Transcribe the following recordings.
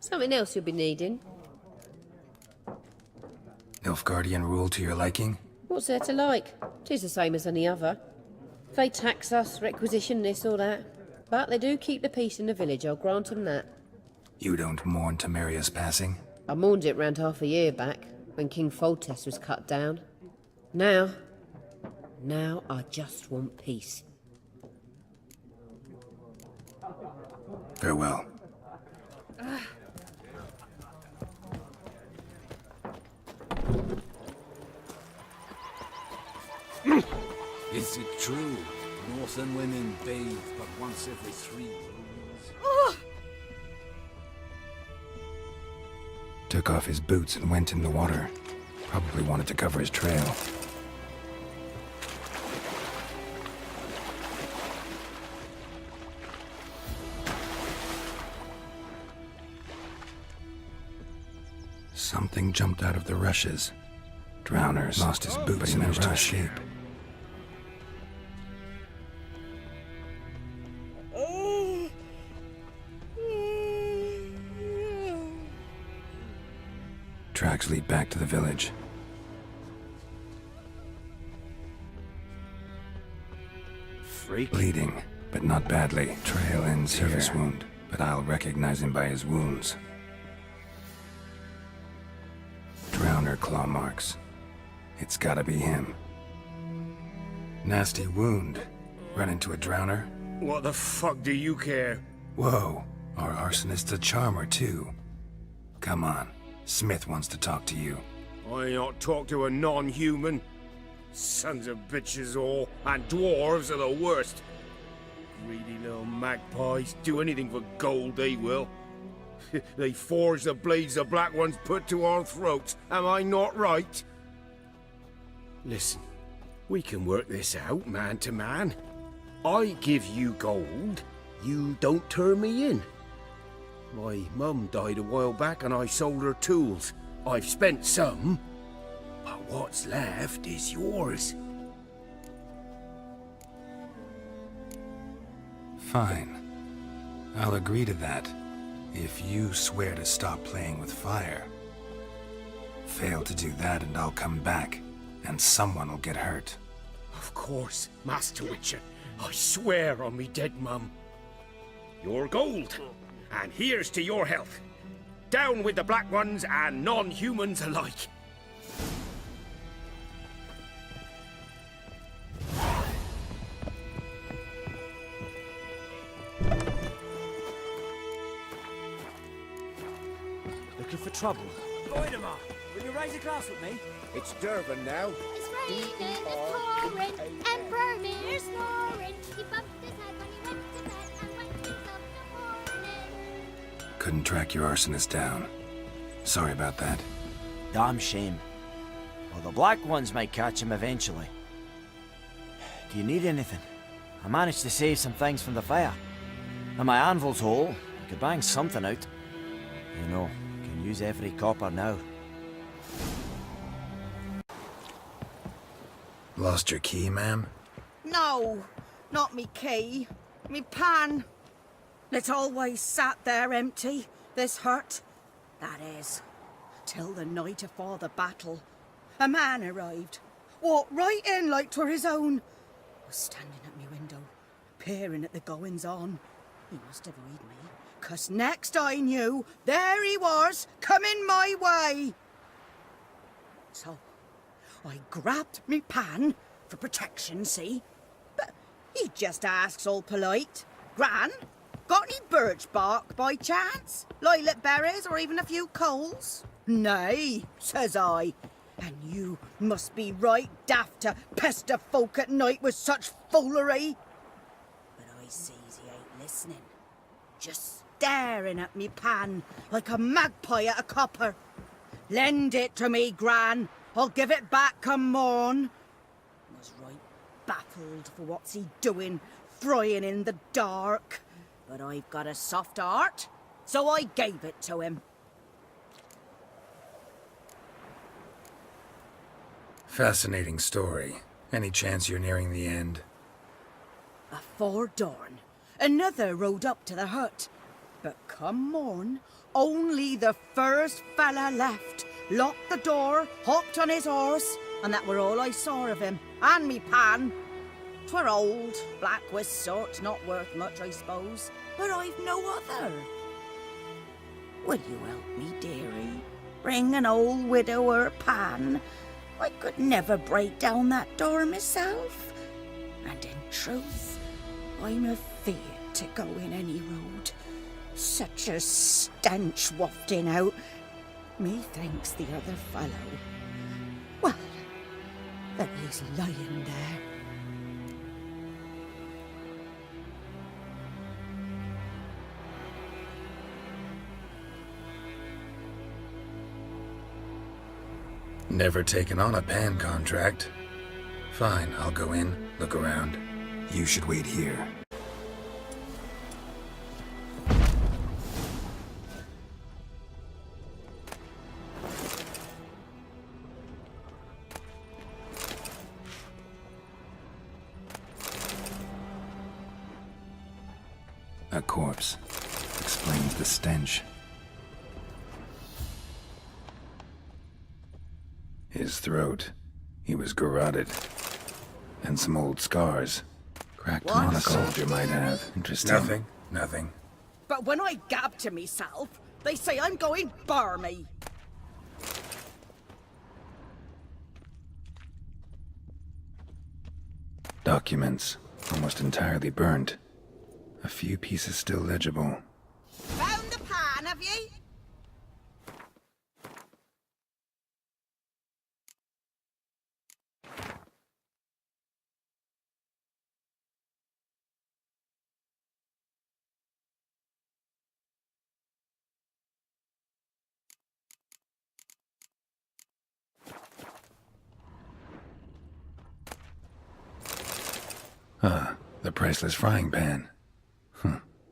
Something else you'll be needing? Nilfgaardian rule to your liking? What's there to like? 'Tis the same as any other. They tax us, requisition this or that. But they do keep the peace in the village, I'll grant 'em that. You don't mourn Temeria's passing? I mourned it round half a year back, when King Foltest was cut down. Now I just want peace. Farewell. Is it true? Northern women bathe but once every 3 moons. Took off his boots and went in the water. Probably wanted to cover his trail. Something jumped out of the rushes. Drowners lost his boots in a rush. Tracks lead back to the village. Freak. Bleeding, but not badly. Trail ends service wound, but I'll recognize him by his wounds. Drowner claw marks. It's gotta be him. Nasty wound. Run into a drowner? What the fuck do you care? Whoa, our arsonist's a charmer too. Come on, Smith wants to talk to you. I ain't not talk to a non-human. Sons of bitches all, and dwarves are the worst. Greedy little magpies, do anything for gold they will. They forge the blades the Black Ones put to our throats, am I not right? Listen, we can work this out man to man. I give you gold, you don't turn me in. My mum died a while back and I sold her tools. I've spent some, but what's left is yours. Fine. I'll agree to that, if you swear to stop playing with fire. Fail to do that and I'll come back, and someone will get hurt. Of course, Master Witcher. I swear on me dead mum. Your gold, and here's to your health. Down with the Black Ones and non-humans alike. Looking for trouble? Voidemar, will you raise a glass with me? It's Durban now. It's raining, it's pouring, and Vermeer's snoring. He bumped his head when he went to bed and went himself in the morning. Couldn't track your arsonist down. Sorry about that. Damn shame. Well, the Black Ones might catch him eventually. Do you need anything? I managed to save some things from the fire. And my anvil's whole. I could bang something out. You know, can use every copper now. Lost your key, ma'am? No, not me key. Me pan. It's always sat there empty, this hut. That is, till the night afore the battle. A man arrived, walked right in like 'twere his own. Was standing at me window, peering at the goings-on. He must have heard me, 'cause next I knew, there he was, coming my way. So, I grabbed me pan, for protection, see? But he just asks all polite, Gran, got any birch bark by chance? Lilac berries or even a few coals? Nay, says I. And you must be right daft to pester folk at night with such foolery. But I sees he ain't listening. Just staring at me pan like a magpie at a copper. Lend it to me, Gran. I'll give it back come morn. Was right baffled for what's he doing, frying in the dark. But I've got a soft heart, so I gave it to him. Fascinating story. Any chance you're nearing the end? Afore dawn, another rode up to the hut. But come on, only the first fella left. Locked the door, hopped on his horse, and that were all I saw of him. And me pan. 'Twere old, black with soot, not worth much, I suppose. But I've no other. Will you help me, dearie? Bring an old widower pan. I could never break down that door myself. And in truth, I'm afeard to go in any road. Such a stench wafting out. Methinks the other fellow. Well, that he's lying there. Never taken on a pan contract. Fine, I'll go in, look around. You should wait here. A corpse. Explains the stench. His throat. He was garroted. And some old scars. Cracked monocle you might have. Interesting. Nothing. But when I gab to myself, they say I'm going barmy. Documents. Almost entirely burnt. A few pieces still legible. Found the pan, have ye? Ah, the priceless frying pan.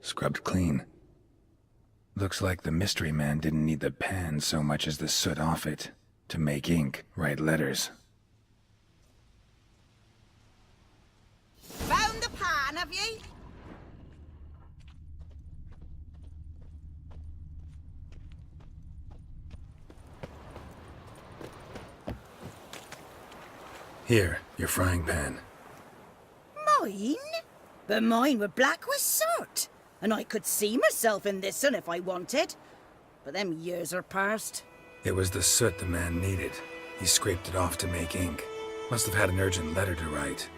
Scrubbed clean. Looks like the mystery man didn't need the pan so much as the soot off it to make ink, write letters. Found the pan, have ye? Here, your frying pan. Mine? But mine were black with soot. And I could see myself in this one if I wanted. But them years are past. It was the soot the man needed. He scraped it off to make ink. Must have had an urgent letter to write.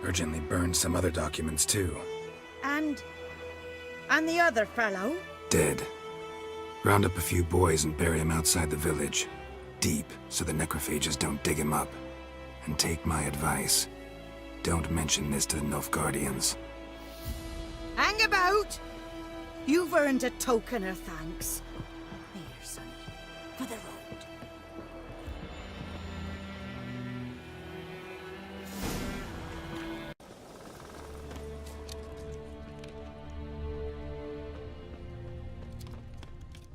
Urgently burned some other documents too. And the other fellow? Dead. Round up a few boys and bury him outside the village. Deep, so the necrophages don't dig him up. And take my advice. Don't mention this to the Nilfgaardians. Hang about! You've earned a token of thanks. Here, sonny, for the road.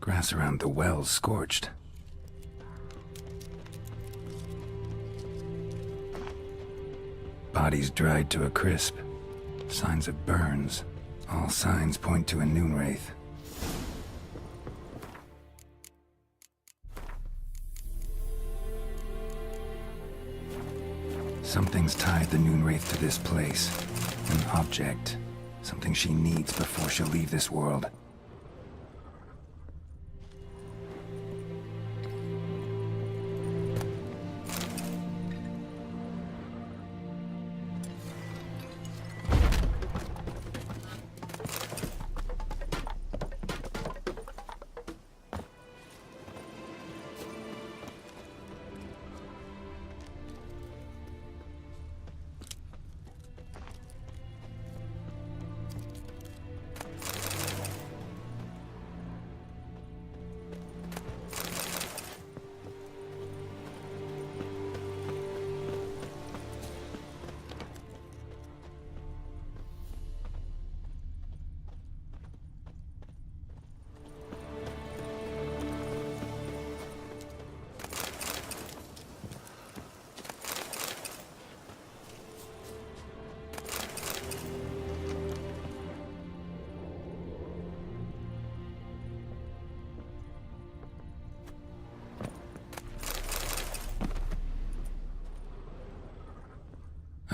Grass around the well's scorched. Bodies dried to a crisp. Signs of burns. All signs point to a Noonwraith. Something's tied the Noonwraith to this place. An object. Something she needs before she'll leave this world.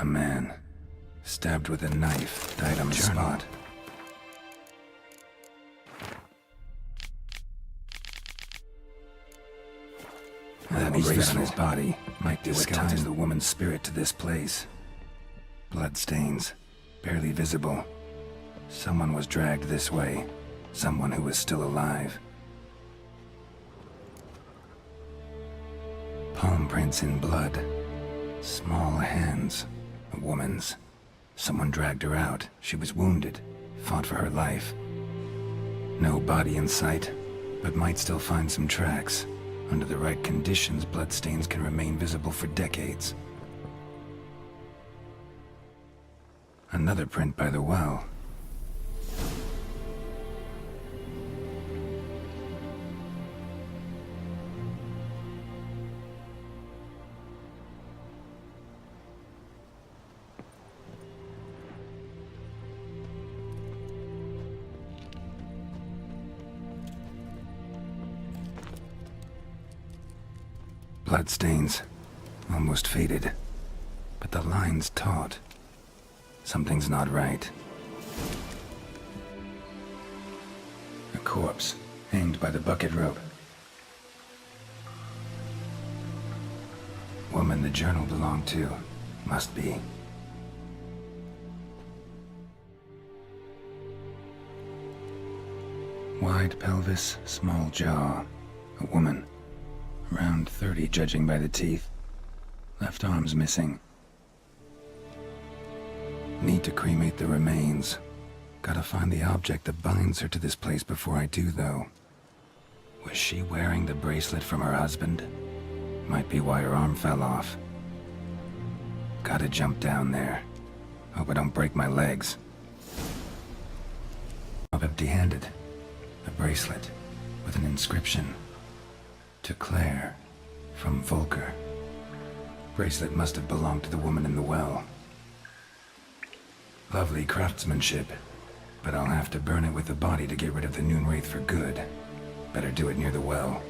A man, stabbed with a knife, died on the spot. That bracelet on his body might do what ties the woman's spirit to this place. Bloodstains, barely visible. Someone was dragged this way. Someone who was still alive. Palm prints in blood. Small hands. A woman's. Someone dragged her out. She was wounded. Fought for her life. No body in sight, but might still find some tracks. Under the right conditions, bloodstains can remain visible for decades. Another print by the well. Bloodstains, almost faded, but the line's taut. Something's not right. A corpse, hanged by the bucket rope. Woman the journal belonged to, must be. Wide pelvis, small jaw. A woman. Around 30, judging by the teeth. Left arm's missing. Need to cremate the remains. Gotta find the object that binds her to this place before I do, though. Was she wearing the bracelet from her husband? Might be why her arm fell off. Gotta jump down there. Hope I don't break my legs. I'm empty-handed. A bracelet with an inscription. To Claire, from Volker. Bracelet must have belonged to the woman in the well. Lovely craftsmanship, but I'll have to burn it with the body to get rid of the Noon Wraith for good. Better do it near the well.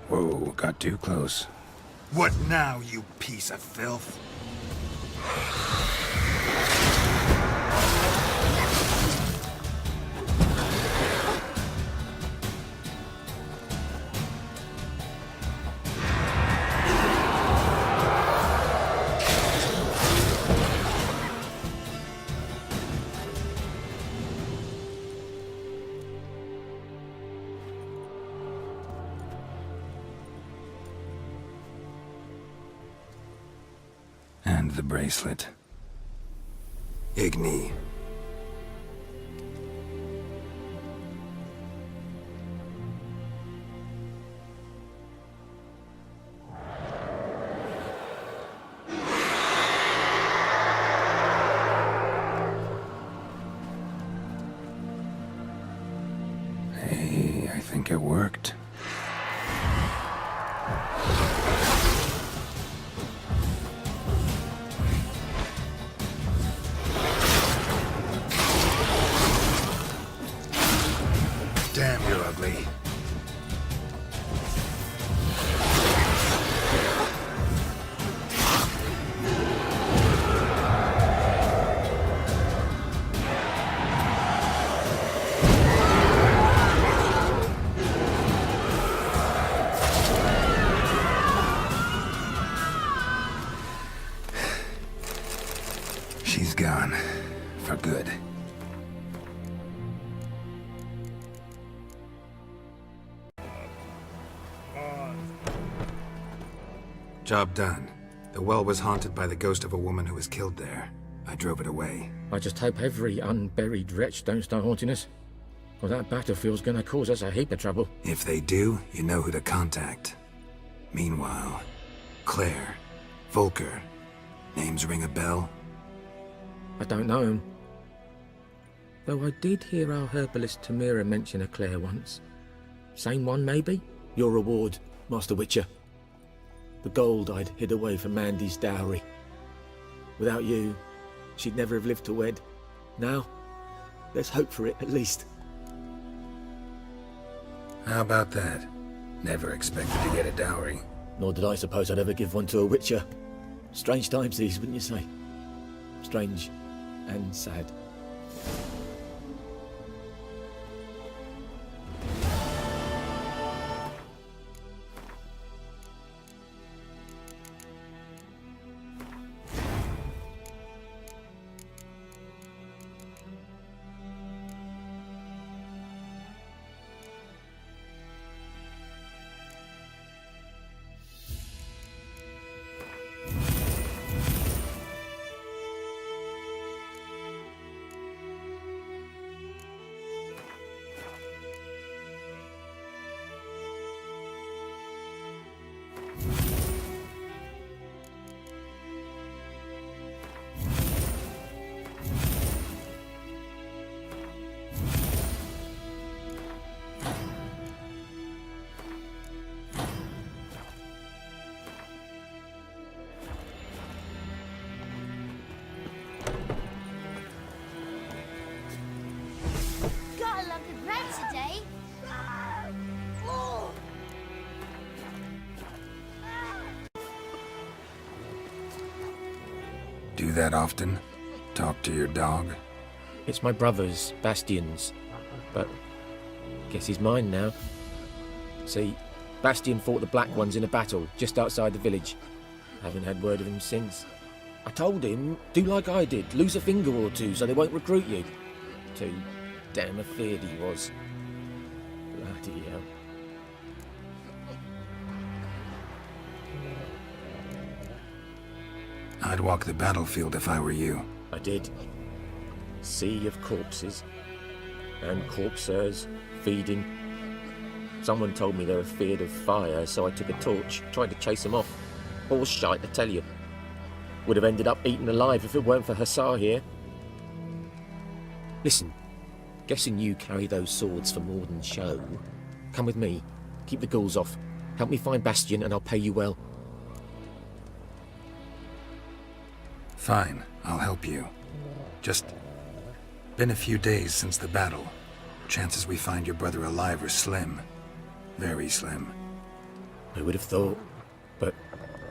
Whoa, got too close. What now, you piece of filth? And the bracelet. Igni. Hey, I think it worked. Damn, you're ugly. She's gone. For good. Job done. The well was haunted by the ghost of a woman who was killed there. I drove it away. I just hope every unburied wretch don't start haunting us. Well, that battlefield's gonna cause us a heap of trouble. If they do, you know who to contact. Meanwhile, Claire, Volker, names ring a bell? I don't know him. Though I did hear our herbalist Tamira mention a Claire once. Same one, maybe? Your reward, Master Witcher. The gold I'd hid away for Mandy's dowry. Without you, she'd never have lived to wed. Now, there's hope for it, at least. How about that? Never expected to get a dowry. Nor did I suppose I'd ever give one to a Witcher. Strange times these, wouldn't you say? Strange and sad. Got a lot of bread today. Do that often? Talk to your dog? It's my brother's, Bastion's, but guess he's mine now. See, Bastion fought the Black Ones in a battle just outside the village. Haven't had word of him since. I told him, do like I did, lose a finger or two so they won't recruit you. Too damn afeard he was. Bloody hell. I'd walk the battlefield if I were you. I did. Sea of corpses. And corpsers feeding. Someone told me they were feared of fire, so I took a torch, tried to chase them off. All shite, I tell you. Would have ended up eaten alive if it weren't for Hussar here. Listen, guessing you carry those swords for more than show. Come with me, keep the ghouls off. Help me find Bastion and I'll pay you well. Fine, I'll help you. Just been a few days since the battle. Chances we find your brother alive are slim. Very slim. I would have thought, but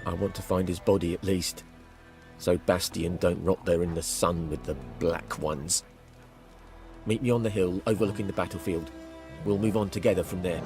I want to find his body at least. So Bastion don't rot there in the sun with the Black Ones. Meet me on the hill overlooking the battlefield. We'll move on together from there.